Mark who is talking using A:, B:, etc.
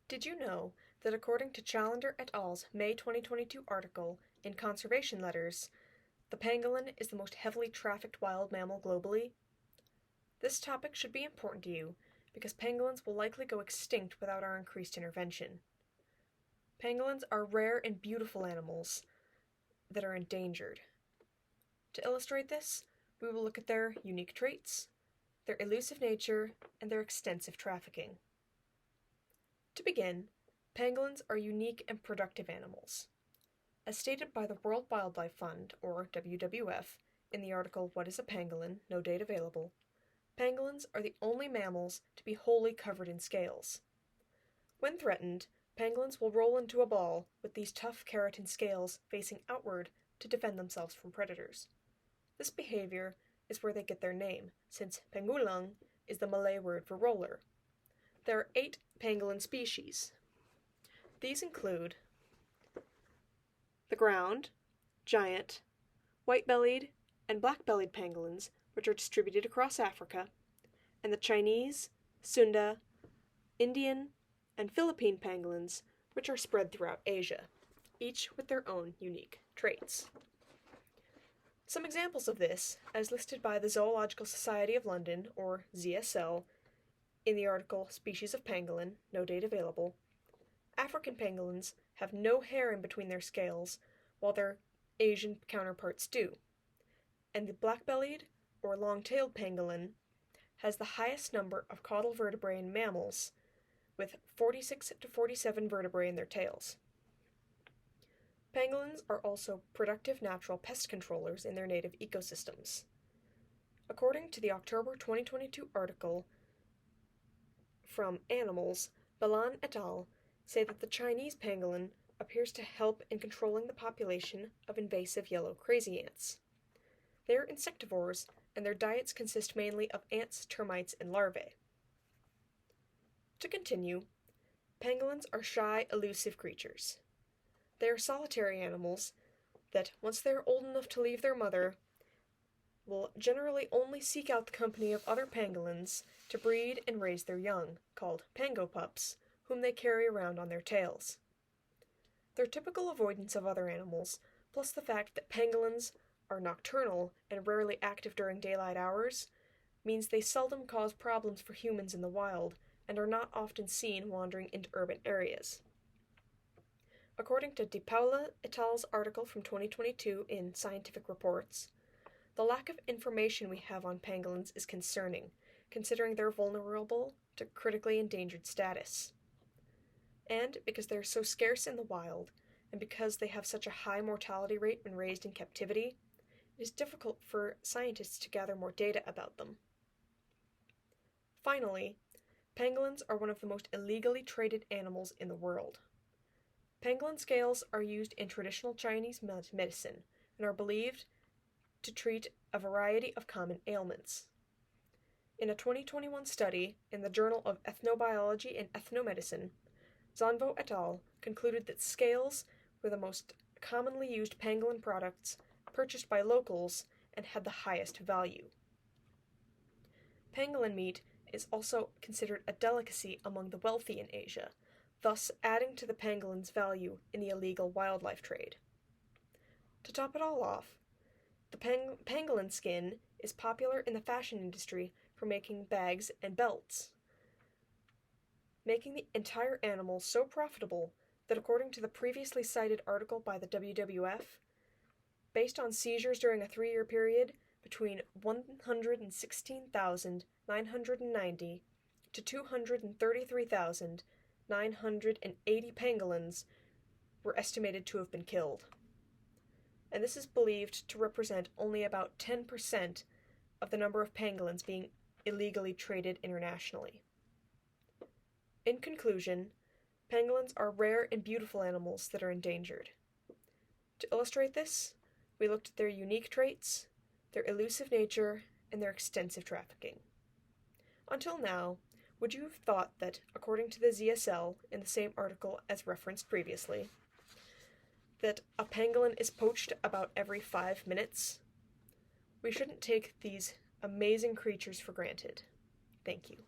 A: Did you know that according to Challender et al.'s May 2022 article in Conservation Letters, the pangolin is the most heavily trafficked wild mammal globally? This topic should be important to you because pangolins will likely go extinct without our increased intervention. Pangolins are rare and beautiful animals that are endangered. To illustrate this, we will look at their unique traits, their elusive nature, and their extensive trafficking. To begin, pangolins are unique and productive animals. As stated by the World Wildlife Fund, or WWF, in the article What is a Pangolin? No date available, pangolins are the only mammals to be wholly covered in scales. When threatened, pangolins will roll into a ball with these tough keratin scales facing outward to defend themselves from predators. This behavior is where they get their name, since pengulang is the Malay word for roller. There are 8 pangolin species. These include the ground, giant, white-bellied, and black-bellied pangolins, which are distributed across Africa, and the Chinese, Sunda, Indian, and Philippine pangolins, which are spread throughout Asia, each with their own unique traits. Some examples of this, as listed by the Zoological Society of London, or ZSL, in the article Species of Pangolin, no date available, African pangolins have no hair in between their scales, while their Asian counterparts do, and the black-bellied, or long-tailed pangolin, has the highest number of caudal vertebrae in mammals, with 46 to 47 vertebrae in their tails. Pangolins are also productive natural pest controllers in their native ecosystems. According to the October 2022 article from Animals, Balan et al. Say that the Chinese pangolin appears to help in controlling the population of invasive yellow crazy ants. They are insectivores, and their diets consist mainly of ants, termites, and larvae. To continue, pangolins are shy, elusive creatures. They are solitary animals that, once they are old enough to leave their mother, will generally only seek out the company of other pangolins to breed and raise their young, called pangopups, whom they carry around on their tails. Their typical avoidance of other animals, plus the fact that pangolins are nocturnal and rarely active during daylight hours, means they seldom cause problems for humans in the wild and are not often seen wandering into urban areas. According to De Paula et al.'s article from 2022 in Scientific Reports, the lack of information we have on pangolins is concerning, considering they're vulnerable to critically endangered status. And because they're so scarce in the wild, and because they have such a high mortality rate when raised in captivity, it is difficult for scientists to gather more data about them. Finally, pangolins are one of the most illegally traded animals in the world. Pangolin scales are used in traditional Chinese medicine and are believed to treat a variety of common ailments. In a 2021 study in the Journal of Ethnobiology and Ethnomedicine, Zonvo et al. Concluded that scales were the most commonly used pangolin products purchased by locals and had the highest value. Pangolin meat is also considered a delicacy among the wealthy in Asia, thus adding to the pangolin's value in the illegal wildlife trade. To top it all off, the pangolin skin is popular in the fashion industry for making bags and belts, making the entire animal so profitable that according to the previously cited article by the WWF, based on seizures during a 3-year period between 116,990 to 233,980 pangolins were estimated to have been killed. And this is believed to represent only about 10% of the number of pangolins being illegally traded internationally. In conclusion, pangolins are rare and beautiful animals that are endangered. To illustrate this, we looked at their unique traits, their elusive nature, and their extensive trafficking. Until now, would you have thought that, according to the ZSL in the same article as referenced previously, that a pangolin is poached about every 5 minutes? We shouldn't take these amazing creatures for granted. Thank you.